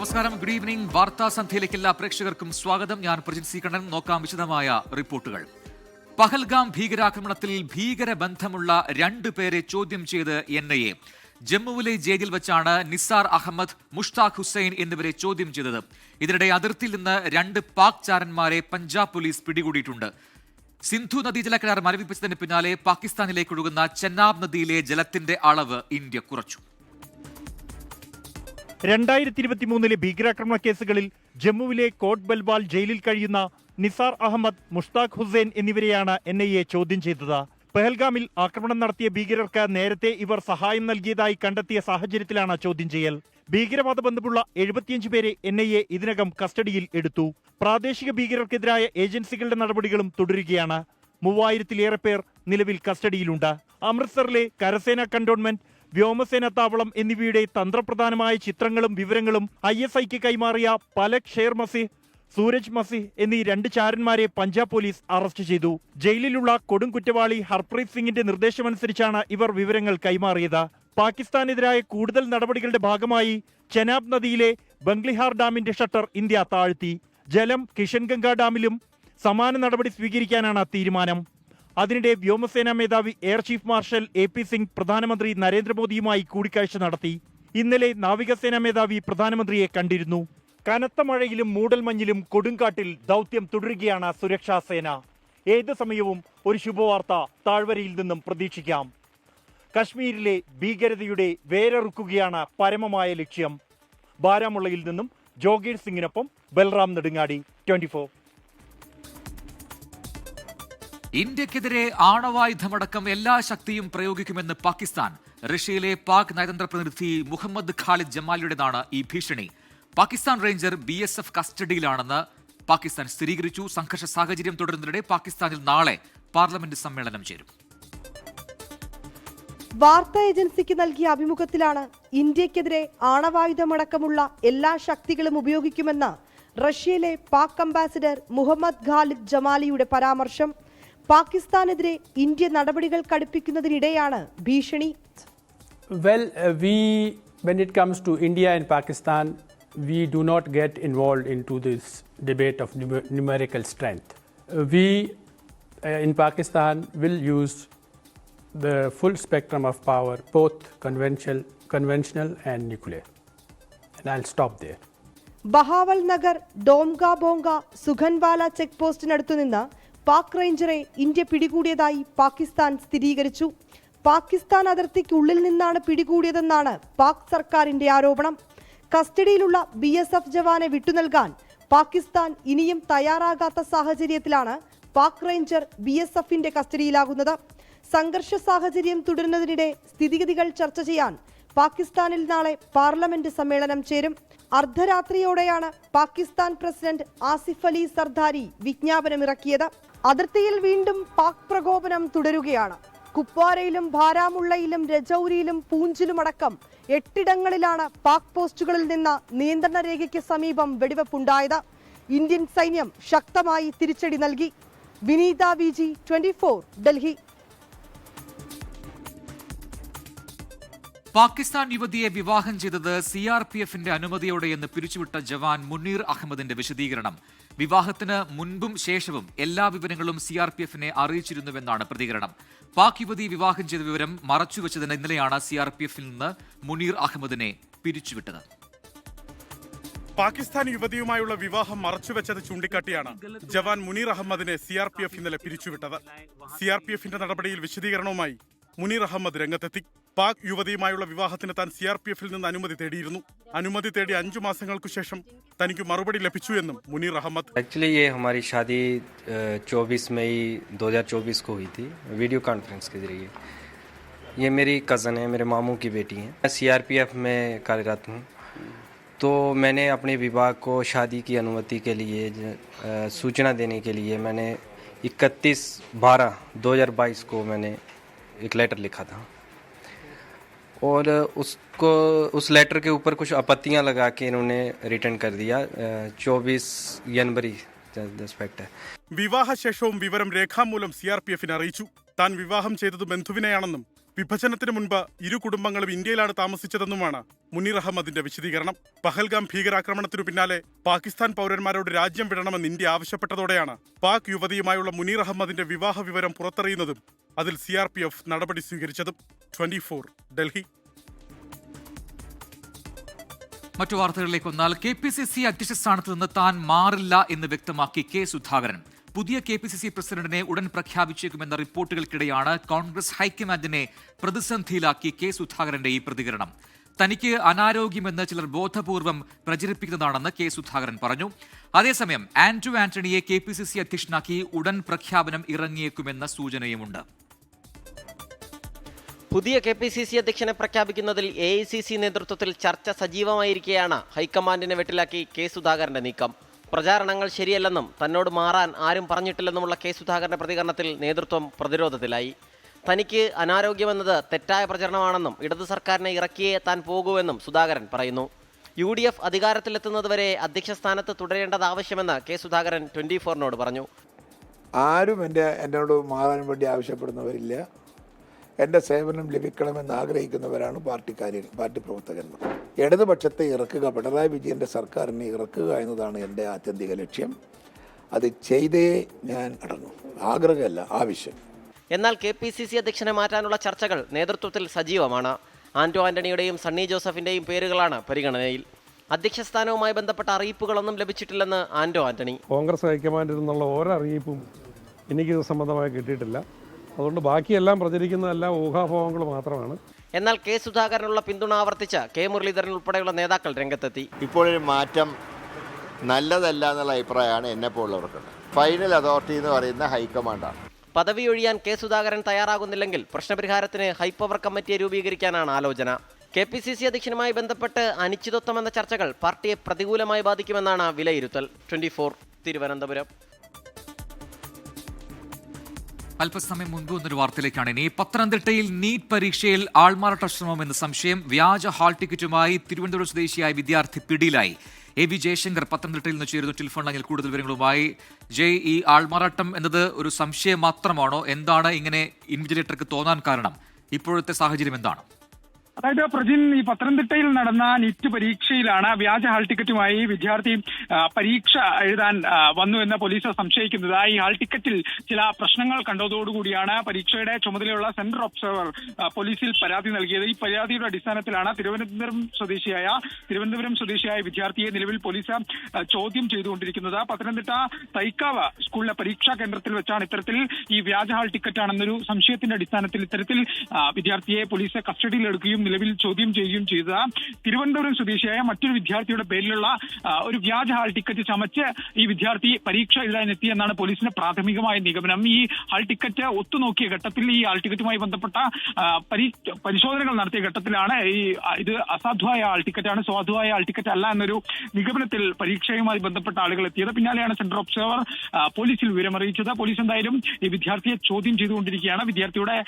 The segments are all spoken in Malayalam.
നമസ്കാരം, ഗുഡ് ഈവനിംഗ്. വാർത്താ സന്ധ്യയിലേക്ക് എല്ലാ പ്രേക്ഷകർക്കും സ്വാഗതം. ഞാൻ പ്രജിത് സി കണ്ണൻ. നോക്കാം വിശദമായ റിപ്പോർട്ടുകൾ. പഹൽഗാം ഭീകരാക്രമണത്തിൽ ഭീകരബന്ധമുള്ള 2 പേരെ ചോദ്യം ചെയ്ത് NIA. ജമ്മുവിലെ ജയിലിൽ വെച്ചാണ് നിസാർ അഹമ്മദ്, മുഷ്താഖ് ഹുസൈൻ എന്നിവരെ ചോദ്യം ചെയ്തത്. ഇതിനിടെ അതിർത്തിയിൽ നിന്ന് 2 പാക് ചാരന്മാരെ പഞ്ചാബ് പോലീസ് പിടികൂടിയിട്ടുണ്ട്. സിന്ധു നദീജല കരാർ മരവിപ്പിച്ചതിന് പിന്നാലെ പാകിസ്ഥാനിലേക്ക് ഒഴുകുന്ന ചെന്നാബ് നദിയിലെ ജലത്തിന്റെ അളവ് ഇന്ത്യ കുറച്ചു. 2023 ഭീകരാക്രമണ കേസുകളിൽ ജമ്മുവിലെ കോട്ട് ബൽവാൽ ജയിലിൽ കഴിയുന്ന നിസാർ അഹമ്മദ്, മുഷ്താഖ് ഹുസൈൻ എന്നിവരെയാണ് NIA ചോദ്യം ചെയ്തത്. പെഹൽഗാമിൽ ആക്രമണം നടത്തിയ ഭീകരർക്ക് നേരത്തെ ഇവർ സഹായം നൽകിയതായി കണ്ടെത്തിയ സാഹചര്യത്തിലാണ് ചോദ്യം ചെയ്യൽ. ഭീകരവാദ ബന്ധമുള്ള 75 പേരെ NIA ഇതിനകം കസ്റ്റഡിയിൽ എടുത്തു. പ്രാദേശിക ഭീകരർക്കെതിരായ ഏജൻസികളുടെ നടപടികളും തുടരുകയാണ്. 3000-ലേറെ പേർ നിലവിൽ കസ്റ്റഡിയിലുണ്ട്. അമൃത്സറിലെ കരസേന കന്റോൺമെന്റ്, വ്യോമസേന താവളം എന്നിവയുടെ തന്ത്രപ്രധാനമായ ചിത്രങ്ങളും വിവരങ്ങളും ISIക്ക് കൈമാറിയ പലക് ഷേർ മസിഹ്, സൂരജ് മസിഹ് എന്നീ 2 ചാരന്മാരെ പഞ്ചാബ് പോലീസ് അറസ്റ്റ് ചെയ്തു. ജയിലിലുള്ള കൊടും കുറ്റവാളി ഹർപ്രീത് സിംഗിന്റെ നിർദ്ദേശമനുസരിച്ചാണ് ഇവർ വിവരങ്ങൾ കൈമാറിയത്. പാകിസ്ഥാനെതിരായ കൂടുതൽ നടപടികളുടെ ഭാഗമായി ചെനാബ് നദിയിലെ ബംഗ്ലിഹാർ ഡാമിന്റെ ഷട്ടർ ഇന്ത്യ താഴ്ത്തി. ജലം കിഷൻഗംഗ ഡാമിലും സമാന നടപടി സ്വീകരിക്കാനാണ് തീരുമാനം. അതിനിടെ വ്യോമസേനാ മേധാവി air chief marshal AP Singh പ്രധാനമന്ത്രി നരേന്ദ്രമോദിയുമായി കൂടിക്കാഴ്ച നടത്തി. ഇന്നലെ നാവികസേനാ മേധാവി പ്രധാനമന്ത്രിയെ കണ്ടിരുന്നു. കനത്ത മഴയിലും മൂടൽമഞ്ഞിലും കൊടുങ്കാട്ടിൽ ദൗത്യം തുടരുകയാണ് സുരക്ഷാ സേന. ഏത് സമയവും ഒരു ശുഭവാർത്ത താഴ്വരയിൽ നിന്നും പ്രതീക്ഷിക്കാം. കശ്മീരിലെ ഭീകരതയുടെ വേരറുക്കുകയാണ് പരമമായ ലക്ഷ്യം. ബാരാമുള്ളയിൽ നിന്നും ജോഗീർ സിംഗിനൊപ്പം ബൽറാം നെടുങ്ങാടി, 24. ഇന്ത്യക്കെതിരെ ആണവായുധമടക്കം എല്ലാ ശക്തിയും പ്രയോഗിക്കുമെന്ന് പാകിസ്ഥാൻ. റഷ്യയിലെ പാക് നയതന്ത്ര പ്രതിനിധി മുഹമ്മദ് ഖാലിദ് ജമാലിയുടേതാണ് ഈ ഭീഷണി. പാകിസ്ഥാൻ റേഞ്ചർ BSF കസ്റ്റഡിയിലാണെന്ന് പാകിസ്ഥാൻ സ്ഥിരീകരിച്ചു. സംഘർഷ സാഹചര്യം തുടരുന്നതിനിടെ പാകിസ്ഥാനിൽ നാളെ പാർലമെന്റ് സമ്മേളനം ചേരും. വാർത്താ ഏജൻസിക്ക് നൽകിയ അഭിമുഖത്തിലാണ് ഇന്ത്യക്കെതിരെ ആണവായുധമടക്കമുള്ള എല്ലാ ശക്തികളും ഉപയോഗിക്കുമെന്ന് റഷ്യയിലെ പാക് അംബാസിഡർ മുഹമ്മദ് ഖാലിദ് ജമാലിയുടെ പരാമർശം. പാകിസ്ഥാനെതിരെ ഇന്ത്യ നടപടികൾ കടുപ്പിക്കുന്നതിനിടെയാണ് ഭീഷണി. When it comes to India and Pakistan, we do not get involved into this debate of numerical strength. We in Pakistan will use the full spectrum of power, both conventional and nuclear. And I'll stop there. Bahawalnagar, Donga Bonga, Sukhanwala check പോസ്റ്റിനടുത്തു നിന്ന് പാക് റേഞ്ചറെ ഇന്ത്യ പിടികൂടിയതായി പാകിസ്ഥാൻ സ്ഥിരീകരിച്ചു. പാകിസ്ഥാൻ അതിർത്തിക്കുള്ളിൽ നിന്നാണ് പിടികൂടിയതെന്നാണ് പാക് സർക്കാരിന്റെ ആരോപണം. കസ്റ്റഡിയിലുള്ള BSF ജവാനെ വിട്ടുനൽകാൻ പാകിസ്ഥാൻ ഇനിയും തയ്യാറാകാത്ത സാഹചര്യത്തിലാണ് പാക് റേഞ്ചർ BSFന്റെ കസ്റ്റഡിയിലാകുന്നത്. സംഘർഷ സാഹചര്യം തുടരുന്നതിനിടെ സ്ഥിതിഗതികൾ ചർച്ച ചെയ്യാൻ പാകിസ്ഥാനിൽ നാളെ പാർലമെന്റ് സമ്മേളനം ചേരും. അർദ്ധരാത്രിയോടെയാണ് പാകിസ്ഥാൻ പ്രസിഡന്റ് ആസിഫ് അലി സർദാരി വിജ്ഞാപനമിറക്കിയത്. അതിർത്തിയിൽ വീണ്ടും പാക് പ്രകോപനം തുടരുകയാണ്. കുപ്വാരയിലും ബാരാമുള്ളയിലും രജൌരിയിലും പൂഞ്ചിലുമടക്കം 8 ഇടങ്ങളിലാണ് പാക് പോസ്റ്റുകളിൽ നിന്ന് നിയന്ത്രണ രേഖയ്ക്ക് സമീപം വെടിവെപ്പുണ്ടായത്. ഇന്ത്യൻ സൈന്യം ശക്തമായി തിരിച്ചടി നൽകി. വിനീത VG, 24, ഡൽഹി. പാകിസ്ഥാൻ യുവതിയെ വിവാഹം ചെയ്തത് CRPFന്റെ അനുമതിയോടെയെന്ന് പിരിച്ചുവിട്ട ജവാൻ മുനീർ അഹമ്മദിന്റെ വിശദീകരണം. വിവാഹത്തിന് മുൻപും ശേഷവും എല്ലാ വിവരങ്ങളും CRPFനെ അറിയിച്ചിരുന്നുവെന്നാണ് പ്രതികരണം. പാക് യുവതി വിവാഹം ചെയ്ത വിവരം മറച്ചുവെച്ചതിന് ഇന്നലെയാണ് CRPFൽ നിന്ന് മുനീർ അഹമ്മദിനെ പിരിച്ചുവിട്ടത്. പാകിസ്ഥാൻ യുവതിയുമായുള്ള വിവാഹം മറച്ചുവെച്ചത് ചൂണ്ടിക്കാട്ടിയാണ് ജവാൻ മുനീർ അഹമ്മദിനെ CRPF ഇന്നലെ പിരിച്ചുവിട്ടത്. CRPFന്റെ നടപടിയിൽ വിശദീകരണവുമായി മുനീർ അഹമ്മദ് രംഗത്തെത്തി. പാക് യുവതിയുമായുള്ള വിവാഹത്തിന് താൻ CRPFൽ നിന്ന് അനുമതി തേടിയിരുന്നു. അനുമതി തേടി 5 മാസങ്ങൾക്കു ശേഷം തനിക്ക് മറുപടി ലഭിച്ചു എന്നും മുനീർ അഹമ്മദ്. एक्चुअली ये हमारी शादी 24 मई 2024 को हुई थी, वीडियो कॉन्फ्रेंस के जरिए. ये मेरी कज़न है, मेरे मामू की बेटी है. मैं CRPF में कार्यरत हूँ. तो मैंने अपने विभाग को शादी की अनुमति के लिए सूचना देने के लिए मैंने 31/12/2022 को मैंने एक लेटर लिखा था और उस लेटर के ऊपर कुछ आपत्तियां लगा के इन्होंने रिटर्न कर दिया. 24 जनवरी സസ്പെക്ട്. വിവാഹശേഷവും വിവരം രേഖാമൂലം CRPFനെ അറിയിച്ചു. താൻ വിവാഹം ചെയ്തത് ബന്ധുവിനെയാണെന്നും വിഭജനത്തിന് മുൻപ് ഇരു കുടുംബങ്ങളും ഇന്ത്യയിലാണ് താമസിച്ചതെന്നുമാണ് മുനീർ അഹമ്മദിന്റെ വിശദീകരണം. പഹൽഗാം ഭീകരാക്രമണത്തിനു പിന്നാലെ പാകിസ്ഥാൻ പൗരന്മാരോട് രാജ്യം വിടണമെന്ന് ഇന്ത്യ ആവശ്യപ്പെട്ടതോടെയാണ് പാക് യുവതിയുമായുള്ള മുനീർ അഹമ്മദിന്റെ വിവാഹ വിവരം പുറത്തറിയുന്നതും അതിൽ CRPF നടപടി സ്വീകരിച്ചതും. 24 ഡൽഹി. മറ്റു വാർത്തകളിലേക്ക് വന്നാൽ KPCC അധ്യക്ഷ സ്ഥാനത്ത് നിന്ന് താൻ മാറില്ല എന്ന് വ്യക്തമാക്കി കെ സുധാകരൻ. പുതിയ KPCC പ്രസിഡന്റിനെ ഉടൻ പ്രഖ്യാപിച്ചേക്കുമെന്ന റിപ്പോർട്ടുകൾക്കിടെയാണ് കോൺഗ്രസ് ഹൈക്കമാൻഡിനെ പ്രതിസന്ധിയിലാക്കി കെ സുധാകരന്റെ ഈ പ്രതികരണം. തനിക്ക് അനാരോഗ്യമെന്ന് ചിലർ ബോധപൂർവം പ്രചരിപ്പിക്കുന്നതാണെന്ന് കെ സുധാകരൻ പറഞ്ഞു. അതേസമയം ആന്റണിയെ KPCC അധ്യക്ഷനാക്കി ഉടൻ പ്രഖ്യാപനം ഇറങ്ങിയേക്കുമെന്ന സൂചനയുമുണ്ട്. പുതിയ KPCC അധ്യക്ഷനെ പ്രഖ്യാപിക്കുന്നതിൽ AICC നേതൃത്വത്തിൽ ചർച്ച സജീവമായിരിക്കെയാണ് ഹൈക്കമാൻഡിനെ വെട്ടിലാക്കി കെ സുധാകരന്റെ നീക്കം. പ്രചാരണങ്ങൾ ശരിയല്ലെന്നും തന്നോട് മാറാൻ ആരും പറഞ്ഞിട്ടില്ലെന്നുമുള്ള കെ സുധാകരന്റെ പ്രതികരണത്തിൽ നേതൃത്വം പ്രതിരോധത്തിലായി. തനിക്ക് അനാരോഗ്യമെന്നത് തെറ്റായ പ്രചരണമാണെന്നും ഇടതു സർക്കാരിനെ ഇറക്കിയേ താൻ പോകൂവെന്നും സുധാകരൻ പറയുന്നു. UDF അധികാരത്തിലെത്തുന്നതുവരെ അധ്യക്ഷ സ്ഥാനത്ത് തുടരേണ്ടത് ആവശ്യമെന്ന് കെ സുധാകരൻ 24-നോട് പറഞ്ഞു. ആരും എന്നോട് മാറാൻ വേണ്ടി ആവശ്യപ്പെടുന്നവരില്ല. എൻ്റെ സേവനം ലഭിക്കണമെന്ന് ആഗ്രഹിക്കുന്നവരാണ് പാർട്ടി പ്രവർത്തകന്മാർ. ഇടതുപക്ഷത്തെ ഇറക്കുക, പിണറായി വിജയൻ്റെ സർക്കാരിനെ ഇറക്കുക എന്നതാണ് എൻ്റെ ആത്യന്തിക ലക്ഷ്യം. അത് ചെയ്തേ ഞാൻ അടങ്ങും. ആഗ്രഹമല്ല, ആവശ്യം. എന്നാൽ KPCC അധ്യക്ഷനെ മാറ്റാനുള്ള ചർച്ചകൾ നേതൃത്വത്തിൽ സജീവമാണ്. ആന്റണിയുടെയും സണ്ണി ജോസഫിന്റെയും പേരുകളാണ് പരിഗണനയിൽ. അധ്യക്ഷ സ്ഥാനവുമായി ബന്ധപ്പെട്ട അറിയിപ്പുകളൊന്നും ലഭിച്ചിട്ടില്ലെന്ന് ആന്റണി. കോൺഗ്രസ് ഹൈക്കമാൻഡിൽ നിന്നുള്ള ഒരറിയിപ്പും എനിക്കിത് സംബന്ധമായി കിട്ടിയിട്ടില്ല. അതുകൊണ്ട് ബാക്കിയെല്ലാം പ്രചരിക്കുന്നതെല്ലാം ഊഹാപോഹങ്ങൾ മാത്രമാണ്. എന്നാൽ കെ സുധാകരനുള്ള പിന്തുണ ആവർത്തിച്ച കെ മുരളീധരൻ ഉൾപ്പെടെയുള്ള നേതാക്കൾ രംഗത്തെത്തി. ഇപ്പോഴൊരു മാറ്റം നല്ലതല്ല എന്നുള്ള അഭിപ്രായമാണ് എന്നെപ്പോലുള്ളവർക്കുണ്ട്. ഫൈനൽ അതോറിറ്റി എന്ന് പറയുന്ന ഹൈക്കമാൻഡാണ്. പദവി ഒഴിയാൻ കെ സുധാകരൻ തയ്യാറാകുന്നില്ലെങ്കിൽ പ്രശ്നപരിഹാരത്തിന് ഹൈപ്പവർ കമ്മിറ്റിയെ രൂപീകരിക്കാനാണ് ആലോചന. KPCC അധ്യക്ഷനുമായി ബന്ധപ്പെട്ട് അനിശ്ചിതത്വം എന്ന ചർച്ചകൾ പാർട്ടിയെ പ്രതികൂലമായി ബാധിക്കുമെന്നാണ് വിലയിരുത്തൽ. 24 തിരുവനന്തപുരം. അല്പസമയം മുൻപ് വന്നൊരു വാർത്തയിലേക്കാണ് ഇനി. പത്തനംതിട്ടയിൽ നീറ്റ് പരീക്ഷയിൽ ആൾമാറാട്ട ശ്രമം എന്ന സംശയം. വ്യാജ ഹാൾ ടിക്കറ്റുമായി തിരുവനന്തപുരം സ്വദേശിയായ വിദ്യാർത്ഥി പിടിയിലായി. AV ജയശങ്കർ പത്തനംതിട്ടയിൽ നിന്ന് ചേരുന്നു ടെലിഫോൺ ലൈനിൽ കൂടുതൽ വിവരങ്ങളുമായി. ഈ ആൾമാറാട്ടം എന്നത് ഒരു സംശയം മാത്രമാണോ? എന്താണ് ഇങ്ങനെ ഇൻവിജിലേറ്റർക്ക് തോന്നാൻ കാരണം? ഇപ്പോഴത്തെ സാഹചര്യം എന്താണ്? അതായത് പ്രജിൻ, ഈ പത്തനംതിട്ടയിൽ നടന്ന നീറ്റ് പരീക്ഷയിലാണ് വ്യാജ ഹാൾ ടിക്കറ്റുമായി വിദ്യാർത്ഥി പരീക്ഷ എഴുതാൻ വന്നു എന്ന് പോലീസ് സംശയിക്കുന്നത്. ഈ ഹാൾ ടിക്കറ്റിൽ ചില പ്രശ്നങ്ങൾ കണ്ടതോടുകൂടിയാണ് പരീക്ഷയുടെ ചുമതലയുള്ള സെന്റർ ഒബ്സർവർ പോലീസിൽ പരാതി നൽകിയത്. ഈ പരാതിയുടെ അടിസ്ഥാനത്തിലാണ് തിരുവനന്തപുരം സ്വദേശിയായ വിദ്യാർത്ഥിയെ നിലവിൽ പോലീസ് ചോദ്യം ചെയ്തുകൊണ്ടിരിക്കുന്നത്. പത്തനംതിട്ട തൈക്കാവ് സ്കൂളിലെ പരീക്ഷാ കേന്ദ്രത്തിൽ വെച്ചാണ് ഇത്തരത്തിൽ ഈ വ്യാജ ഹാൾ ടിക്കറ്റാണെന്നൊരു സംശയത്തിന്റെ അടിസ്ഥാനത്തിൽ ഇത്തരത്തിൽ വിദ്യാർത്ഥിയെ പോലീസ് കസ്റ്റഡിയിലെടുക്കുകയും നിലവിൽ ചോദ്യം ചെയ്യുകയും ചെയ്ത തിരുവനന്തപുരം സ്വദേശിയായ മറ്റൊരു വിദ്യാർത്ഥിയുടെ പേരിലുള്ള ഒരു വ്യാജ ഹാൾ ടിക്കറ്റ് ചമച്ച് ഈ വിദ്യാർത്ഥി പരീക്ഷ എഴുതാനെത്തിയെന്നാണ് പോലീസിന്റെ പ്രാഥമികമായ നിഗമനം. ഈ ഹാൾ ടിക്കറ്റ് ഒത്തുനോക്കിയ ഘട്ടത്തിൽ ഈ ഹാൾ ടിക്കറ്റുമായി ബന്ധപ്പെട്ട പരിശോധനകൾ നടത്തിയ ഘട്ടത്തിലാണ് ഇത് അസാധുവായ ഹാൾ ടിക്കറ്റാണ്, സ്വാധുവായ ഹാൾ ടിക്കറ്റ് അല്ല എന്നൊരു നിഗമനത്തിൽ പരീക്ഷയുമായി ബന്ധപ്പെട്ട ആളുകൾ എത്തിയത്. പിന്നാലെയാണ് സെന്റർ ഒബ്സർവർ പോലീസിൽ വിവരമറിയിച്ചത്. പോലീസ് എന്തായാലും ഈ വിദ്യാർത്ഥിയെ ചോദ്യം ചെയ്തുകൊണ്ടിരിക്കുകയാണ്. വിദ്യാർത്ഥിയുടെ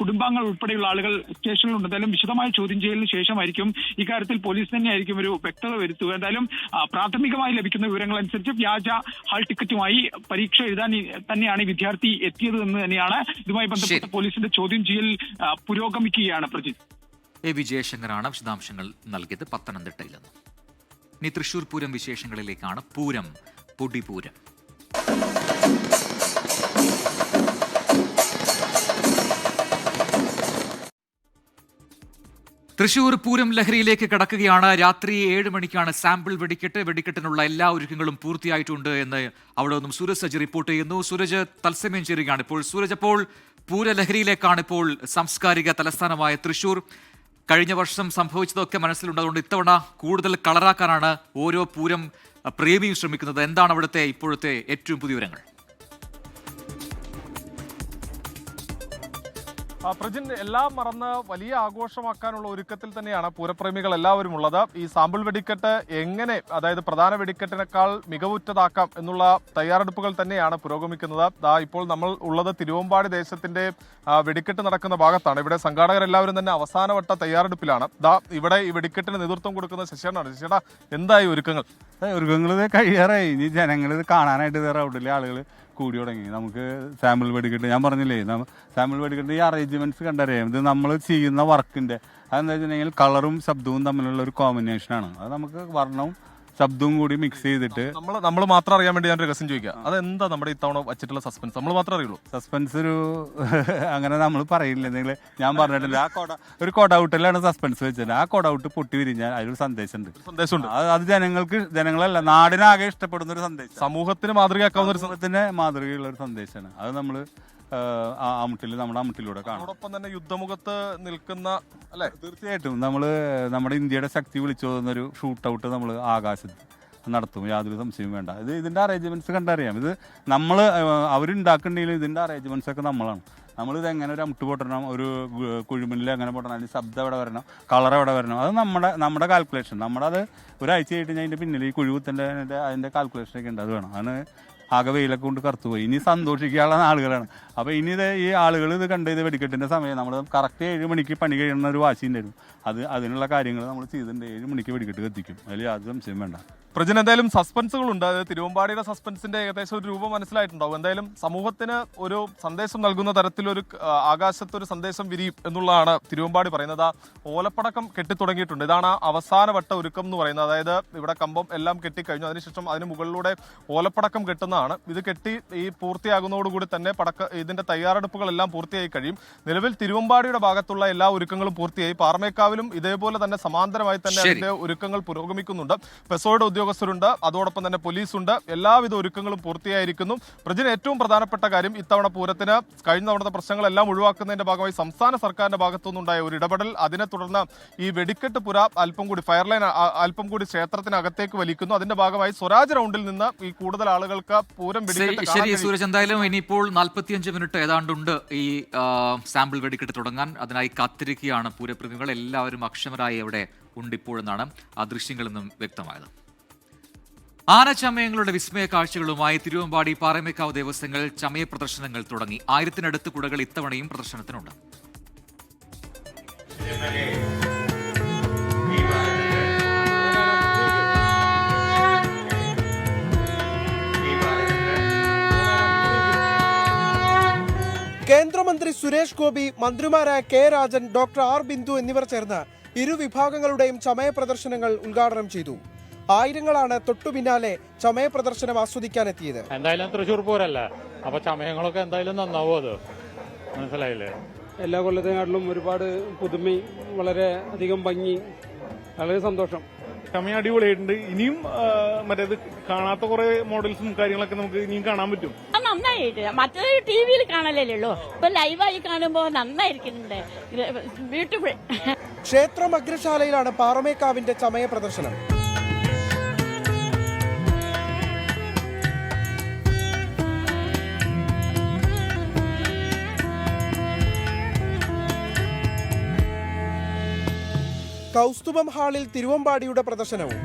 കുടുംബാംഗങ്ങൾ ഉൾപ്പെടെയുള്ള ആളുകൾ സ്റ്റേഷനിലുണ്ട്. എന്തായാലും വിശദമായ ചോദ്യം ചെയ്യലിന് ശേഷമായിരിക്കും ഇക്കാര്യത്തിൽ പോലീസ് തന്നെയായിരിക്കും ഒരു വ്യക്തത വരുത്തുക. എന്തായാലും പ്രാഥമികമായി ലഭിക്കുന്ന വിവരങ്ങൾ അനുസരിച്ച് വ്യാജ ഹാൾ ടിക്കറ്റുമായി പരീക്ഷ എഴുതാൻ തന്നെയാണ് ഈ വിദ്യാർത്ഥി എത്തിയത് എന്ന് തന്നെയാണ്. ഇതുമായി ബന്ധപ്പെട്ട പോലീസിന്റെ ചോദ്യം ചെയ്യൽ പുരോഗമിക്കുകയാണ്. പ്രജിത്, AV ജയശങ്കറാണ് വിശദാംശങ്ങൾ നൽകിയത് പത്തനംതിട്ടയിൽ നിന്ന്. ഇനി തൃശൂർ പൂരം വിശേഷങ്ങളിലേക്കാണ്. പൂരം, പൊടിപൂരം. തൃശൂർ പൂരം ലഹരിയിലേക്ക് കടക്കുകയാണ്. രാത്രി 7 മണിക്കാണ് സാമ്പിൾ വെടിക്കെട്ട്. വെടിക്കെട്ടിനുള്ള എല്ലാ ഒരുക്കങ്ങളും പൂർത്തിയായിട്ടുണ്ട് എന്ന് അവിടെ നിന്നും സൂരജ് സജി റിപ്പോർട്ട് ചെയ്യുന്നു. സൂരജ് തത്സമയം ചേരുകയാണ് ഇപ്പോൾ. സൂരജ്, അപ്പോൾ പൂരലഹരിയിലേക്കാണ് ഇപ്പോൾ സാംസ്കാരിക തലസ്ഥാനമായ തൃശൂർ. കഴിഞ്ഞ വർഷം സംഭവിച്ചതൊക്കെ മനസ്സിലുണ്ട്. അതുകൊണ്ട് ഇത്തവണ കൂടുതൽ കളറാക്കാനാണ് ഓരോ പൂരം പ്രേമിയും ശ്രമിക്കുന്നത്. എന്താണ് അവിടുത്തെ ഇപ്പോഴത്തെ ഏറ്റവും പുതിയ വിവരങ്ങൾ? പ്രജിൻ, എല്ലാം മറന്ന് വലിയ ആഘോഷമാക്കാനുള്ള ഒരുക്കത്തിൽ തന്നെയാണ് പൂരപ്രേമികൾ എല്ലാവരും ഉള്ളത്. ഈ സാമ്പിൾ വെടിക്കെട്ട് എങ്ങനെ, അതായത് പ്രധാന വെടിക്കെട്ടിനേക്കാൾ മികവുറ്റതാക്കാം എന്നുള്ള തയ്യാറെടുപ്പുകൾ തന്നെയാണ് പുരോഗമിക്കുന്നത്. ഇപ്പോൾ നമ്മൾ ഉള്ളത് തിരുവമ്പാടി ദേശത്തിന്റെ വെടിക്കെട്ട് നടക്കുന്ന ഭാഗത്താണ്. ഇവിടെ സംഘാടകരെല്ലാവരും തന്നെ അവസാനവട്ട തയ്യാറെടുപ്പിലാണ്. ഇവിടെ ഈ വെടിക്കെട്ടിന് നേതൃത്വം കൊടുക്കുന്ന ശശിയാണ്. ശശിയേട്ടാ, എന്തായി ഒരുക്കങ്ങൾ? ഒരുക്കങ്ങൾ കഴിയാറായി. ഇനി ജനങ്ങൾ ഇത് കാണാനായിട്ട് റൗണ്ടിലെ ആളുകൾ കൂടി തുടങ്ങി. നമുക്ക് സാമ്പിൾ വെടിക്കെട്ട് ഞാൻ പറഞ്ഞില്ലേ, സാമ്പിൾ വെടിക്കെട്ട് ഈ അറേഞ്ച്മെന്റ്സ് കണ്ടറിയാം. ഇത് നമ്മൾ ചെയ്യുന്ന വർക്കിന്റെ അതെന്താ വെച്ചിട്ടുണ്ടെങ്കിൽ കളറും ശബ്ദവും തമ്മിലുള്ള ഒരു കോമ്പിനേഷനാണ്. അത് നമുക്ക് വർണ്ണവും ശബ്ദവും കൂടി മിക്സ് ചെയ്തിട്ട് നമ്മൾ മാത്രം അറിയാൻ വേണ്ടി ഞാൻ രഹസ്യം ചോദിക്കാം. അതെന്താ നമ്മുടെ ഇത്തവണ വച്ചിട്ടുള്ള സസ്പെൻസ്? നമ്മൾ മാത്രമേ അറിയുള്ളൂ. സസ്പെൻസ് ഒരു അങ്ങനെ നമ്മൾ പറയില്ല. നിങ്ങൾ ഞാൻ പറഞ്ഞിട്ടില്ല, ഒരു കോഡ് ഔട്ടിലാണ് സസ്പെൻസ് വെച്ചത്. ആ കോഡ് ഔട്ട് പൊട്ടി വിരിഞ്ഞാൽ അതിലൊരു സന്ദേശമുണ്ട്. അത് ജനങ്ങളല്ല നാടിനാകെ ഇഷ്ടപ്പെടുന്ന ഒരു സന്ദേശം, സമൂഹത്തിന് മാതൃകയാക്കാവുന്ന ഒരു സമൂഹത്തിന് മാതൃകയുള്ള ഒരു സന്ദേശമാണ്. അത് നമ്മൾ നമ്മുടെ അമുട്ടിലൂടെ കാണും. അതോടൊപ്പം തന്നെ യുദ്ധമുഖത്ത് നിൽക്കുന്ന അല്ലെ, തീർച്ചയായിട്ടും നമ്മുടെ ഇന്ത്യയുടെ ശക്തി വിളിച്ചു പോകുന്നൊരു ഷൂട്ട് ഔട്ട് നമ്മൾ ആകാശത്ത് നടത്തും, യാതൊരു സംശയവും വേണ്ട. ഇതിന്റെ അറേഞ്ച്മെന്റ്സ് കണ്ടറിയാം. ഇത് നമ്മൾ അവരുണ്ടാക്കുന്നുണ്ടെങ്കിലും ഇതിന്റെ അറേഞ്ച്മെന്റ്സ് ഒക്കെ നമ്മളാണ്. നമ്മളിത് എങ്ങനെ ഒരു അമുട്ട് പൊട്ടണം, ഒരു കുഴിമണിൽ എങ്ങനെ പൊട്ടണം, അതിന് ശബ്ദം എവിടെ വരണം, കളർ എവിടെ വരണം, അത് നമ്മുടെ കാൽക്കുലേഷൻ. അത് ഒരാഴ്ച ആയിട്ട് ഞാൻ അതിന്റെ പിന്നിൽ ഈ കുഴിവുത്തൻ്റെ അതിന്റെ കാൽക്കുലേഷനൊക്കെ ഉണ്ട്. അത് വേണം. അതിന് ആകെ വെയിലൊക്കെ കൊണ്ട് കറുത്തുപോയി. ഇനി സന്തോഷിക്കാനുള്ള ആളുകളാണ്. അപ്പോൾ ഇനി ഈ ആളുകൾ ഇത് കണ്ട് ഇത് വെടിക്കെട്ടിൻ്റെ സമയം നമ്മൾ കറക്റ്റ് 7 മണിക്ക് പണി കഴിയുന്ന ഒരു വാശി ഉണ്ടായിരുന്നു. അതിനുള്ള കാര്യങ്ങൾ നമ്മൾ ചെയ്തിട്ടുണ്ട്. 7 മണിക്ക് വെടിക്കെട്ട് കത്തിക്കും. അതിൽ യാതൊരു സംശയം വേണ്ട. പ്രജിൻ, എന്തായാലും സസ്പെൻസുകളുണ്ട്. അതായത് തിരുവമ്പാടിയുടെ സസ്പെൻസിന്റെ ഏകദേശം ഒരു രൂപം മനസ്സിലായിട്ടുണ്ടാവും. എന്തായാലും സമൂഹത്തിന് ഒരു സന്ദേശം നൽകുന്ന തരത്തിലൊരു ആകാശത്തൊരു സന്ദേശം വിരിയും എന്നുള്ളതാണ് തിരുവമ്പാടി പറയുന്നത്. ഓലപ്പടക്കം കെട്ടിത്തുടങ്ങിയിട്ടുണ്ട്. ഇതാണ് അവസാനവട്ട ഒരുക്കം എന്ന് പറയുന്നത്. അതായത് ഇവിടെ കമ്പം എല്ലാം കെട്ടിക്കഴിഞ്ഞു. അതിനുശേഷം അതിന് മുകളിലൂടെ ഓലപ്പടക്കം കെട്ടുന്നതാണ്. ഇത് കെട്ടി ഈ പൂർത്തിയാകുന്നതോടുകൂടി തന്നെ ഇതിന്റെ തയ്യാറെടുപ്പുകളെല്ലാം പൂർത്തിയായി കഴിയും. നിലവിൽ തിരുവമ്പാടിയുടെ ഭാഗത്തുള്ള എല്ലാ ഒരുക്കങ്ങളും പൂർത്തിയായി. പാറമേക്കാവിലും ഇതേപോലെ തന്നെ സമാന്തരമായി തന്നെ അതിന്റെ ഒരുക്കങ്ങൾ പുരോഗമിക്കുന്നുണ്ട്. പെസോയുടെ ഉദ്യോഗസ്ഥരുണ്ട്, അതോടൊപ്പം തന്നെ പോലീസുണ്ട്. എല്ലാവിധ ഒരുക്കങ്ങളും പൂർത്തിയായിരിക്കുന്നു. പ്രജിന് ഏറ്റവും പ്രധാനപ്പെട്ട കാര്യം ഇത്തവണ പൂരത്തിന് കഴിഞ്ഞ തവണത്തെ പ്രശ്നങ്ങളെല്ലാം ഒഴിവാക്കുന്നതിന്റെ ഭാഗമായി സംസ്ഥാന സർക്കാരിന്റെ ഭാഗത്തുനിന്നുണ്ടായ ഒരു ഇടപെടൽ. അതിനെ തുടർന്ന് ഈ വെടിക്കെട്ട് പുര അല്പം കൂടി ഫയർലൈൻ അല്പം കൂടി ക്ഷേത്രത്തിനകത്തേക്ക് വലിക്കുന്നു. അതിന്റെ ഭാഗമായി സ്വരാജ് റൗണ്ടിൽ നിന്ന് ഈ കൂടുതൽ ആളുകൾക്ക് പൂരം വെടിക്കെട്ട്. ശരി സൂരജ്, എന്തായാലും ഇനിയിപ്പോൾ 45 മിനിറ്റ് ഏതാണ്ടുണ്ട് ഈ സാമ്പിൾ വെടിക്കെട്ട് തുടങ്ങാൻ. അതിനായി കാത്തിരിക്കുകയാണ് പൂരപ്രതിനിധികൾ. എല്ലാവരും അക്ഷമരായി അവിടെ ഉണ്ടിപ്പോഴെന്നാണ് ആ ദൃശ്യങ്ങളിൽ നിന്നും വ്യക്തമായത്. ആനച്ചമയങ്ങളുടെ വിസ്മയ കാഴ്ചകളുമായി തിരുവമ്പാടി പാറമേക്കാവ് ദേവസ്വങ്ങൾ ചമയ പ്രദർശനങ്ങൾ തുടങ്ങി. 1000-നടുത്ത് കുടകൾ ഇത്തവണയും പ്രദർശനത്തിനുണ്ട്. കേന്ദ്രമന്ത്രി സുരേഷ് ഗോപി, മന്ത്രിമാരായ K Rajan, doctor R Bindu എന്നിവർ ചേർന്ന് ഇരുവിഭാഗങ്ങളുടെയും ചമയ പ്രദർശനങ്ങൾ ഉദ്ഘാടനം ചെയ്തു. ആയിരങ്ങളാണ് തൊട്ടു പിന്നാലെ ചമയ പ്രദർശനം ആസ്വദിക്കാനെത്തിയത്. എന്തായാലും തൃശ്ശൂർ പൂരല്ലേ, അപ്പൊ ചമയങ്ങളൊക്കെ എന്തായാലും നന്നാവും. അത് മനസ്സിലായില്ലേ? എല്ലാ കൊല്ലത്തിനാട്ടിലും ഒരുപാട് പുതുമ, വളരെ അധികം ഭംഗി, വളരെ സന്തോഷം. ചമയം അടിപൊളിയായിട്ടുണ്ട്. ഇനിയും മറ്റേത് കാണാത്ത കുറെ മോഡൽസും കാര്യങ്ങളൊക്കെ നമുക്ക് ഇനിയും കാണാൻ പറ്റും. നന്നായിട്ട് മറ്റൊരു ടിവിയിൽ കാണലല്ലേ ഉള്ളൂ, ഇപ്പൊ ലൈവായി കാണുമ്പോ നന്നായിരിക്കുന്നുണ്ട്. ബ്യൂട്ടിഫുൾ. ക്ഷേത്രം അഗ്രശാലയിലാണ് പാറമേക്കാവിന്റെ ചമയ പ്രദർശനം. കൗസ്തുഭം ഹാളിൽ തിരുവമ്പാടിയുടെ പ്രദർശനവും.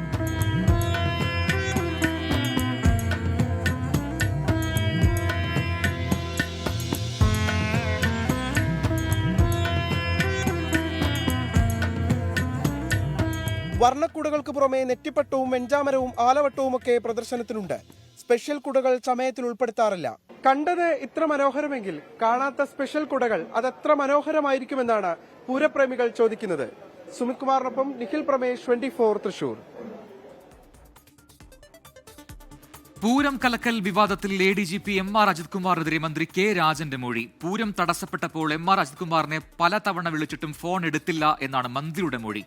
വർണ്ണക്കുടകൾക്ക് പുറമെ നെറ്റിപ്പട്ടവും വെഞ്ചാമരവും ആലവട്ടവുമൊക്കെ പ്രദർശനത്തിനുണ്ട്. സ്പെഷ്യൽ കുടകൾ ചമയത്തിൽ ഉൾപ്പെടുത്താറില്ല. കണ്ടത് ഇത്ര മനോഹരമെങ്കിൽ കാണാത്ത സ്പെഷ്യൽ കുടകൾ അതെത്ര മനോഹരമായിരിക്കുമെന്നാണ് പൂരപ്രേമികൾ ചോദിക്കുന്നത്. സുമിത് കുമാറിനൊപ്പം നിഖിൽ പ്രമേഷ്, 24 തൃശൂർ. പൂരം കലക്കൽ വിവാദത്തിൽ ADGP MR അജിത് കുമാറിനെതിരെ മന്ത്രി കെ രാജന്റെ മൊഴി. പൂരം തടസ്സപ്പെട്ടപ്പോൾ MR അജിത് കുമാറിനെ പലതവണ വിളിച്ചിട്ടും ഫോൺ എടുത്തില്ല എന്നാണ് മന്ത്രിയുടെ മൊഴി.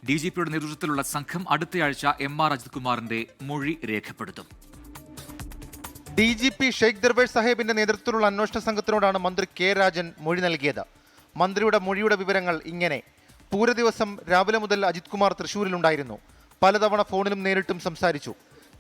DGPയുടെ നേതൃത്വത്തിലുള്ള സംഘം അടുത്തയാഴ്ച MR അജിത് കുമാറിന്റെ മൊഴി രേഖപ്പെടുത്തും. DGP ഷെയ്ഖ് ദർവേഷ് സാഹിബിന്റെ നേതൃത്വത്തിലുള്ള അന്വേഷണ സംഘത്തിനോടാണ് മന്ത്രി കെ രാജൻ മൊഴി നൽകിയത്. മന്ത്രിയുടെ മൊഴിയുടെ വിവരങ്ങൾ ഇങ്ങനെ: പൂര ദിവസം രാവിലെ മുതൽ അജിത് കുമാർ തൃശ്ശൂരിലുണ്ടായിരുന്നു. പലതവണ ഫോണിലും നേരിട്ടും സംസാരിച്ചു.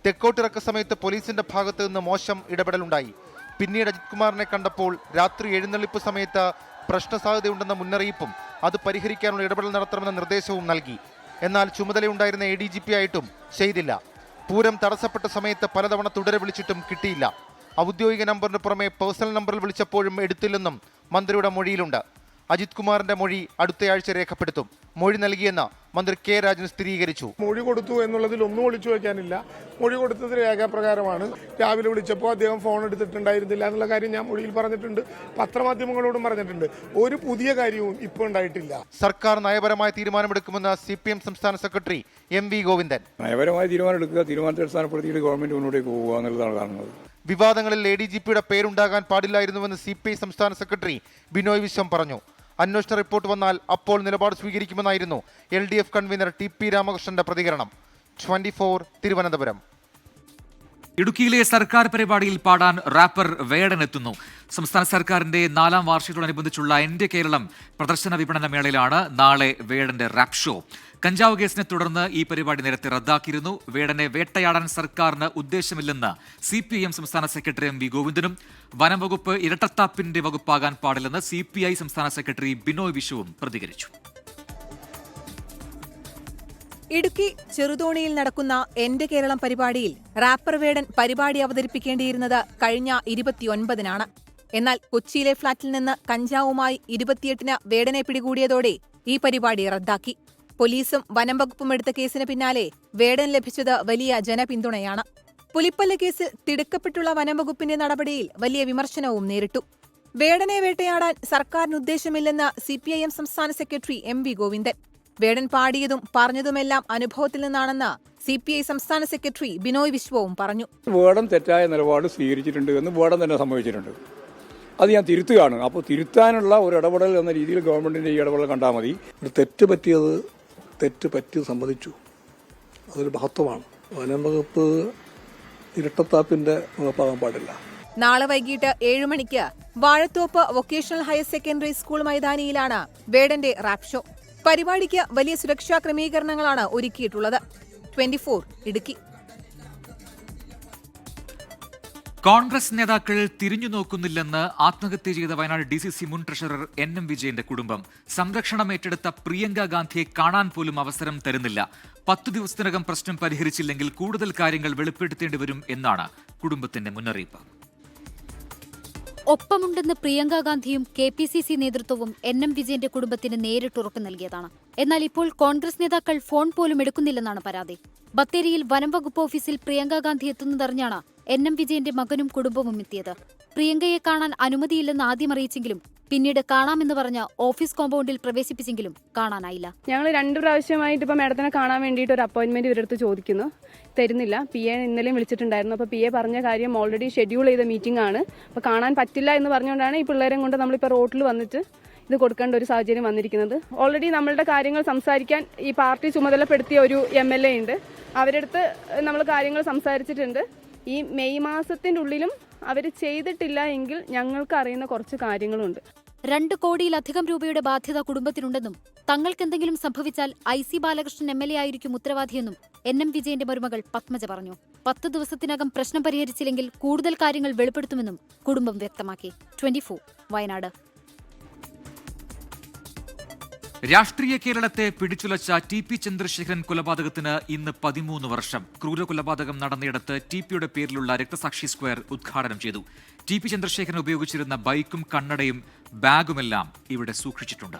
തെക്കോട്ടിറക്ക സമയത്ത് പോലീസിന്റെ ഭാഗത്ത് നിന്ന് മോശം ഇടപെടലുണ്ടായി. പിന്നീട് അജിത് കുമാറിനെ കണ്ടപ്പോൾ രാത്രി എഴുന്നള്ളിപ്പ് സമയത്ത് പ്രശ്നസാധ്യതയുണ്ടെന്ന മുന്നറിയിപ്പും അത് പരിഹരിക്കാനുള്ള ഇടപെടൽ നടത്തണമെന്ന നിർദ്ദേശവും നൽകി. എന്നാൽ ചുമതലയുണ്ടായിരുന്ന ADGP ആയിട്ടും ചെയ്തില്ല. പൂരം തടസ്സപ്പെട്ട സമയത്ത് പലതവണ തുടരെ വിളിച്ചിട്ടും കിട്ടിയില്ല. ഔദ്യോഗിക നമ്പറിന് പുറമെ പേഴ്സണൽ നമ്പറിൽ വിളിച്ചപ്പോഴും എടുത്തില്ലെന്നും മന്ത്രിയുടെ മൊഴിയിലുണ്ട്. അജിത് കുമാറിന്റെ മൊഴി അടുത്തയാഴ്ച രേഖപ്പെടുത്തും. മൊഴി നൽകിയെന്ന് മന്ത്രി കെ രാജൻ സ്ഥിരീകരിച്ചു. മൊഴി കൊടുത്തു എന്നുള്ളതിൽ ഒന്നും ഒളിച്ചു വയ്ക്കാനില്ല. മൊഴി കൊടുത്തത് രേഖാപ്രകാരമാണ്. രാവിലെ വിളിച്ചപ്പോൾ അദ്ദേഹം ഫോൺ എടുത്തിട്ടുണ്ടായിരുന്നില്ല എന്നുള്ള കാര്യം ഞാൻ മൊഴിയിൽ പറഞ്ഞിട്ടുണ്ട്, പത്രമാധ്യമങ്ങളോടും പറഞ്ഞിട്ടുണ്ട്. ഒരു പുതിയ കാര്യവും ഇപ്പോൾ ഉണ്ടായിട്ടില്ല. സർക്കാർ നയപരമായ തീരുമാനമെടുക്കുമെന്ന് CPM സംസ്ഥാന സെക്രട്ടറി MV ഗോവിന്ദൻ. നയപരമായ തീരുമാനമെടുക്കുക, തീരുമാനത്തെ അടിസ്ഥാനപ്പെടുത്തിയിട്ട് ഗവൺമെന്റ് മുന്നോട്ടേക്ക് പോകുക എന്നുള്ളതാണ് കാണുന്നത്. വിവാദങ്ങളിൽ ADGPയുടെ പേരുണ്ടാകാൻ പാടില്ലായിരുന്നുവെന്ന് CPI സംസ്ഥാന സെക്രട്ടറി ബിനോയ് വിശ്വം പറഞ്ഞു. അന്വേഷണ റിപ്പോർട്ട് വന്നാൽ അപ്പോൾ നിലപാട് സ്വീകരിക്കുമെന്നായിരുന്നു LDF കൺവീനർ TP രാമകൃഷ്ണന്റെ പ്രതികരണം. 24 തിരുവനന്തപുരം. ഇടുക്കിയിലെ സർക്കാർ പരിപാടിയിൽ പാടാൻ റാപ്പർ വേടൻ എത്തുന്നു. സംസ്ഥാന സർക്കാരിന്റെ 4ാം വാർഷികത്തോടനുബന്ധിച്ചുള്ള എന്റെ കേരളം പ്രദർശന വിപണന മേളയിലാണ് നാളെ വേടന്റെ റാപ്പ് ഷോ. കഞ്ചാവ് കേസിനെ തുടർന്ന് ഈ പരിപാടി നേരത്തെ റദ്ദാക്കിയിരുന്നു. വേടനെ വേട്ടയാടാൻ സർക്കാരിന് ഉദ്ദേശമില്ലെന്ന് CPIM സംസ്ഥാന സെക്രട്ടറി MV ഗോവിന്ദനും വനം വകുപ്പ് ഇരട്ടത്താപ്പിന്റെ വകുപ്പാകാൻ പാടില്ലെന്ന് CPI സംസ്ഥാന സെക്രട്ടറി ബിനോയ് വിശ്വവും പ്രതികരിച്ചു. ഇടുക്കി ചെറുതോണിയിൽ നടക്കുന്ന എന്റെ കേരളം പരിപാടിയിൽ റാപ്പർ വേടൻ പരിപാടി അവതരിപ്പിക്കേണ്ടിയിരുന്നത് കഴിഞ്ഞ 29-നാണ്. എന്നാൽ കൊച്ചിയിലെ ഫ്ളാറ്റിൽ നിന്ന് കഞ്ചാവുമായി 28-ന് വേടനെ പിടികൂടിയതോടെ ഈ പരിപാടി റദ്ദാക്കി. പോലീസും വനം വകുപ്പും എടുത്ത കേസിന് പിന്നാലെ വേടൻ ലഭിച്ചത് വലിയ ജനപിന്തുണയാണ്. പുലിപ്പല്ല് കേസിൽ തിടുക്കപ്പെട്ടുള്ള വനം വകുപ്പിന്റെ നടപടിയിൽ വലിയ വിമർശനവും നേരിട്ടു. വേടനെ വേട്ടയാടാൻ സർക്കാരിന് ഉദ്ദേശമില്ലെന്ന് CPIM സംസ്ഥാന സെക്രട്ടറി MV ഗോവിന്ദൻ. വേടൻ പാടിയതും പറഞ്ഞതുമെല്ലാം അനുഭവത്തിൽ നിന്നാണെന്ന് CPI സംസ്ഥാന സെക്രട്ടറി ബിനോയ് വിശ്വവും പറഞ്ഞു. വേടൻ തെറ്റായ നിലപാട് സ്വീകരിച്ചിട്ടുണ്ട് എന്ന് വേടൻ തന്നെ സമ്മതിച്ചിട്ടുണ്ട്. അത് ഞാൻ തിരുത്തുകയാണ്. അപ്പോൾ തിരുത്താനുള്ള ഒരു ഇടപെടൽ എന്ന രീതിയിൽ ഗവൺമെന്റിന്റെ ഈ ഇടപെടൽ കണ്ടാൽ മതി. തെറ്റ് പറ്റിയത് സമ്മതിച്ചു, അതൊരു മഹത്വമാണ്. വനം വകുപ്പ് ഇരട്ടത്താപ്പിന്റെ വകുപ്പാകാൻ പാടില്ല. നാളെ വൈകിട്ട് 7 മണിക്ക് Vazhathoppu vocational higher secondary school മൈതാനിയിലാണ് വേടന്റെ റാപ്പ് ഷോ. പരിപാടിക്ക് വലിയ സുരക്ഷാ ക്രമീകരണങ്ങളാണ് ഒരുക്കിയിട്ടുള്ളത്. 24 ഇടുക്കി. കോൺഗ്രസ് നേതാക്കൾ തിരിഞ്ഞു നോക്കുന്നില്ലെന്ന് ആത്മഹത്യ ചെയ്ത വയനാട് DCC മുൻ ട്രഷറർ NM വിജയന്റെ കുടുംബം. സംരക്ഷണം ഏറ്റെടുത്ത പ്രിയങ്ക ഗാന്ധിയെ കാണാൻ പോലും അവസരം തരുന്നില്ല. 10 ദിവസത്തിനകം പ്രശ്നം പരിഹരിച്ചില്ലെങ്കിൽ കൂടുതൽ കാര്യങ്ങൾ വെളിപ്പെടുത്തേണ്ടി വരും എന്നാണ് കുടുംബത്തിന്റെ മുന്നറിയിപ്പ്. ഒപ്പമുണ്ടെന്ന് പ്രിയങ്ക ഗാന്ധിയും KPCC നേതൃത്വവും NM വിജയന്റെ കുടുംബത്തിന് നേരിട്ടുറപ്പ് നൽകിയതാണ്. എന്നാൽ ഇപ്പോൾ കോൺഗ്രസ് നേതാക്കൾ ഫോൺ പോലും എടുക്കുന്നില്ലെന്നാണ് പരാതി. ബത്തേരിയിൽ വനം വകുപ്പ് ഓഫീസിൽ പ്രിയങ്ക ഗാന്ധി എത്തുന്നതറിഞ്ഞാണ് NM വിജയന്റെ മകനും കുടുംബവും എത്തിയത്. പ്രിയങ്കയെ കാണാൻ അനുമതിയില്ലെന്ന് ആദ്യം അറിയിച്ചെങ്കിലും പിന്നീട് കാണാമെന്ന് പറഞ്ഞ് ഓഫീസ് കോമ്പൗണ്ടിൽ പ്രവേശിപ്പിച്ചെങ്കിലും കാണാനായില്ല. ഞങ്ങൾ 2 പ്രാവശ്യമായിട്ട് ഇപ്പം മാഡത്തിനെ കാണാൻ വേണ്ടിയിട്ട് ഒരു അപ്പോയിന്റ്മെന്റ് ഇവരെടുത്ത് ചോദിക്കുന്നു, തരുന്നില്ല. PA ഇന്നലെയും വിളിച്ചിട്ടുണ്ടായിരുന്നു. അപ്പോൾ PA പറഞ്ഞ കാര്യം ഓൾറെഡി ഷെഡ്യൂൾ ചെയ്ത മീറ്റിംഗ് ആണ്, അപ്പോൾ കാണാൻ പറ്റില്ല എന്ന് പറഞ്ഞുകൊണ്ടാണ് ഈ പിള്ളേരെയും കൊണ്ട് നമ്മളിപ്പോൾ റോഡിൽ വന്നിട്ട് ഇത് കൊടുക്കേണ്ട ഒരു സാഹചര്യം വന്നിരിക്കുന്നത്. ഓൾറെഡി നമ്മളുടെ കാര്യങ്ങൾ സംസാരിക്കാൻ ഈ പാർട്ടി ചുമതലപ്പെടുത്തിയ ഒരു MLA ഉണ്ട്, അവരെടുത്ത് നമ്മൾ കാര്യങ്ങൾ സംസാരിച്ചിട്ടുണ്ട്. ഈ മെയ് മാസത്തിൻ്റെ ഉള്ളിലും അവർ ചെയ്തിട്ടില്ല എങ്കിൽ ഞങ്ങൾക്ക് അറിയുന്ന കുറച്ച് കാര്യങ്ങളുണ്ട്. 2 കോടിയിലധികം രൂപയുടെ ബാധ്യത കുടുംബത്തിനുണ്ടെന്നും തങ്ങൾക്കെന്തെങ്കിലും സംഭവിച്ചാൽ IC ബാലകൃഷ്ണൻ MLA ആയിരിക്കും ഉത്തരവാദിയെന്നും NM വിജയന്റെ മരുമകൾ പത്മജ പറഞ്ഞു. 10 ദിവസത്തിനകം പ്രശ്നം പരിഹരിച്ചില്ലെങ്കിൽ കൂടുതൽ കാര്യങ്ങൾ വെളിപ്പെടുത്തുമെന്നും കുടുംബം വ്യക്തമാക്കി. 24 വയനാട്. രാഷ്ട്രീയ കേരളത്തെ പിടിച്ചുലച്ച TP ചന്ദ്രശേഖരൻ കൊലപാതകത്തിന് ഇന്ന് 13 വർഷം. ക്രൂരകൊലപാതകം നടന്നിടത്ത് TPയുടെ പേരിലുള്ള രക്തസാക്ഷി സ്ക്വയർ ഉദ്ഘാടനം ചെയ്തു. TP ചന്ദ്രശേഖരൻ ഉപയോഗിച്ചിരുന്ന ബൈക്കും കണ്ണടയും ബാഗുമെല്ലാം ഇവിടെ സൂക്ഷിച്ചിട്ടുണ്ട്.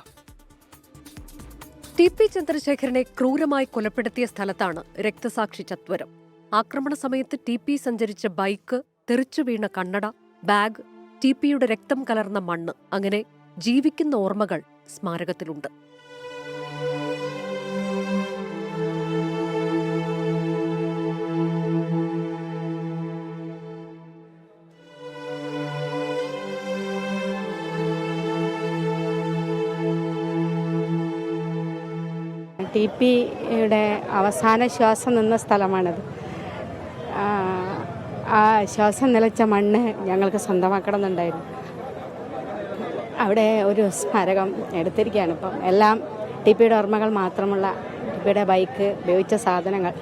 TP ചന്ദ്രശേഖരനെ ക്രൂരമായി കൊലപ്പെടുത്തിയ സ്ഥലത്താണ് രക്തസാക്ഷി ചത്വരം. ആക്രമണ സമയത്ത് TP സഞ്ചരിച്ച ബൈക്ക്, തെറിച്ചു വീണ കണ്ണട, ബാഗ്, TPയുടെ രക്തം കലർന്ന മണ്ണ്, അങ്ങനെ ജീവിക്കുന്ന ഓർമ്മകൾ സ്മാരകത്തിലുണ്ട്. TPയുടെ അവസാന ശ്വാസം നിന്ന സ്ഥലമാണത്. ആ ശ്വാസം നിലച്ച മണ്ണ് ഞങ്ങൾക്ക് സ്വന്തമാക്കണമെന്നുണ്ടായിരുന്നു. അവിടെ ഒരു സ്മാരകം എടുത്തിരിക്കുകയാണ്. ഇപ്പം എല്ലാം TPയുടെ ഓർമ്മകൾ മാത്രമുള്ള, TPയുടെ ബൈക്ക്, ഉപയോഗിച്ച സാധനങ്ങൾ,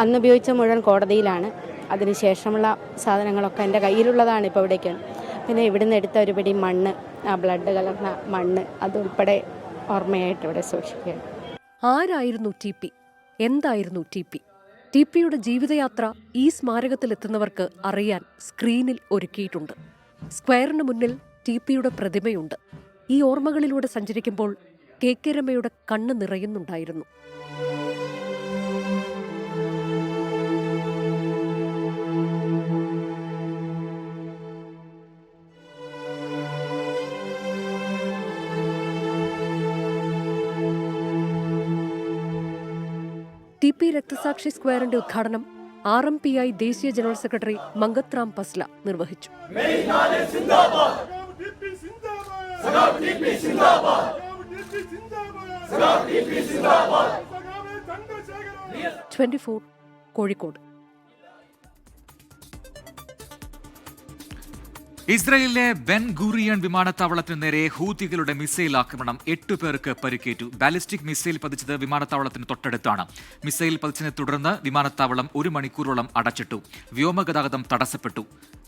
അന്ന് ഉപയോഗിച്ച മുഴുവൻ കോടതിയിലാണ്. അതിനുശേഷമുള്ള സാധനങ്ങളൊക്കെ എൻ്റെ കയ്യിലുള്ളതാണ് ഇപ്പോൾ ഇവിടേക്ക്. പിന്നെ ഇവിടുന്ന് എടുത്ത ഒരു പിടി മണ്ണ്, ആ ബ്ലഡ് കലർന്ന മണ്ണ്, അതുൾപ്പെടെ ഓർമ്മയായിട്ട് ഇവിടെ സൂക്ഷിക്കുകയാണ്. ആരായിരുന്നു TP? എന്തായിരുന്നു TP? TPയുടെ ജീവിതയാത്ര ഈ സ്മാരകത്തിലെത്തുന്നവർക്ക് അറിയാൻ സ്ക്രീനിൽ ഒരുക്കിയിട്ടുണ്ട്. സ്ക്വയറിന് മുന്നിൽ TPയുടെ പ്രതിമയുണ്ട്. ഈ ഓർമ്മകളിലൂടെ സഞ്ചരിക്കുമ്പോൾ KK രമയുടെ കണ്ണ് നിറയുന്നുണ്ടായിരുന്നു. TP രക്തസാക്ഷി സ്ക്വയറിന്റെ ഉദ്ഘാടനം RMPI ദേശീയ ജനറൽ സെക്രട്ടറി മംഗത് റാം പസ്ല നിർവഹിച്ചു. 24 കോഴിക്കോട്. ഇസ്രയേലിലെ ബെൻ ഗൂറിയൻ വിമാനത്താവളത്തിന് നേരെ ഹൂതികളുടെ മിസൈൽ ആക്രമണം 8 പേർക്ക് പരിക്കേറ്റു. ബാലിസ്റ്റിക് മിസൈൽ പതിച്ചത് വിമാനത്താവളത്തിന് തൊട്ടടുത്താണ്. മിസൈൽ പതിച്ചതിനെ തുടർന്ന് വിമാനത്താവളം 1 മണിക്കൂറോളം അടച്ചിട്ടു. വ്യോമഗതാഗതം തടസ്സപ്പെട്ടു.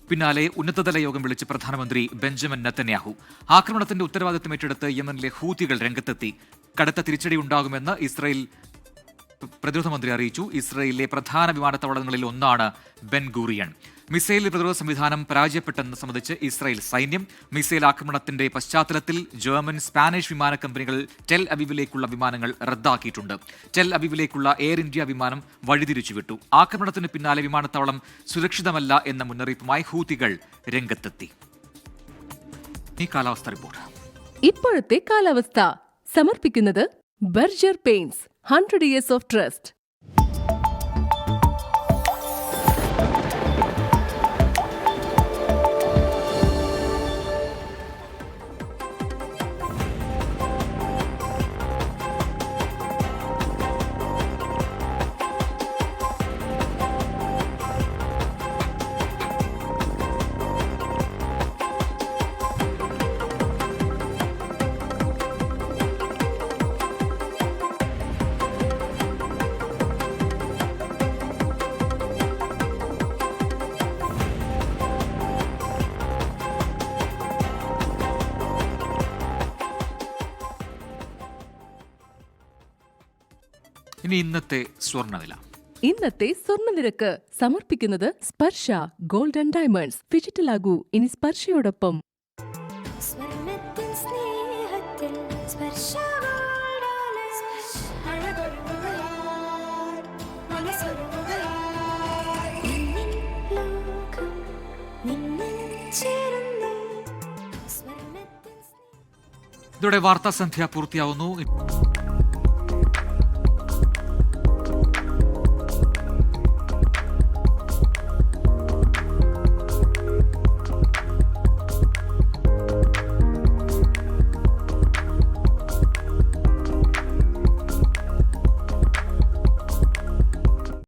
പിന്നാലെ ഉന്നതതല യോഗം വിളിച്ച് പ്രധാനമന്ത്രി ബെഞ്ചമിൻ നെതന്യാഹു. ആക്രമണത്തിന്റെ ഉത്തരവാദിത്തം ഏറ്റെടുത്ത് യമനിലെ ഹൂതികൾ രംഗത്തെത്തി. കടുത്ത തിരിച്ചടി ഉണ്ടാകുമെന്ന് ഇസ്രയേൽ പ്രതിരോധ മന്ത്രി അറിയിച്ചു. ഇസ്രയേലിലെ പ്രധാന വിമാനത്താവളങ്ങളിൽ ഒന്നാണ് ബെൻ ഗൂറിയൻ. മിസൈൽ പ്രതിരോധ സംവിധാനം പരാജയപ്പെട്ടെന്ന് സംബന്ധിച്ച് ഇസ്രായേൽ സൈന്യം മിസൈൽ ആക്രമണത്തിന്റെ പശ്ചാത്തലത്തിൽ ജർമ്മൻ, സ്പാനിഷ് വിമാന കമ്പനികൾ ടെൽ അവീവിലേക്കുള്ള വിമാനങ്ങൾ റദ്ദാക്കിയിട്ടുണ്ട്. ടെൽ അവീവിലേക്കുള്ള എയർ ഇന്ത്യ വിമാനം വഴിതിരിച്ചുവിട്ടു. ആക്രമണത്തിന് പിന്നാലെ വിമാനത്താവളം സുരക്ഷിതമല്ല എന്ന മുന്നറിയിപ്പുമായി ഹൂതികൾ രംഗത്തെത്തി. ഈ കാലാവസ്ഥ റിപ്പോർട്ട്. ഇപ്പോഴത്തെ കാലാവസ്ഥ സമർപ്പിക്കുന്നത് Berger paints 100 years of trust. ഇനി ഇന്നത്തെ സ്വർണ്ണവില. ഇന്നത്തെ സ്വർണ്ണനിരക്ക് സമർപ്പിക്കുന്നത് സ്പർശ ഗോൾഡ് ആൻഡ് ഡയമണ്ട്സ്. ഡിജിറ്റലാകൂ ഇനി സ്പർശയോടൊപ്പം. ഇതോടെ വാർത്താ സന്ധ്യ പൂർത്തിയാവുന്നു.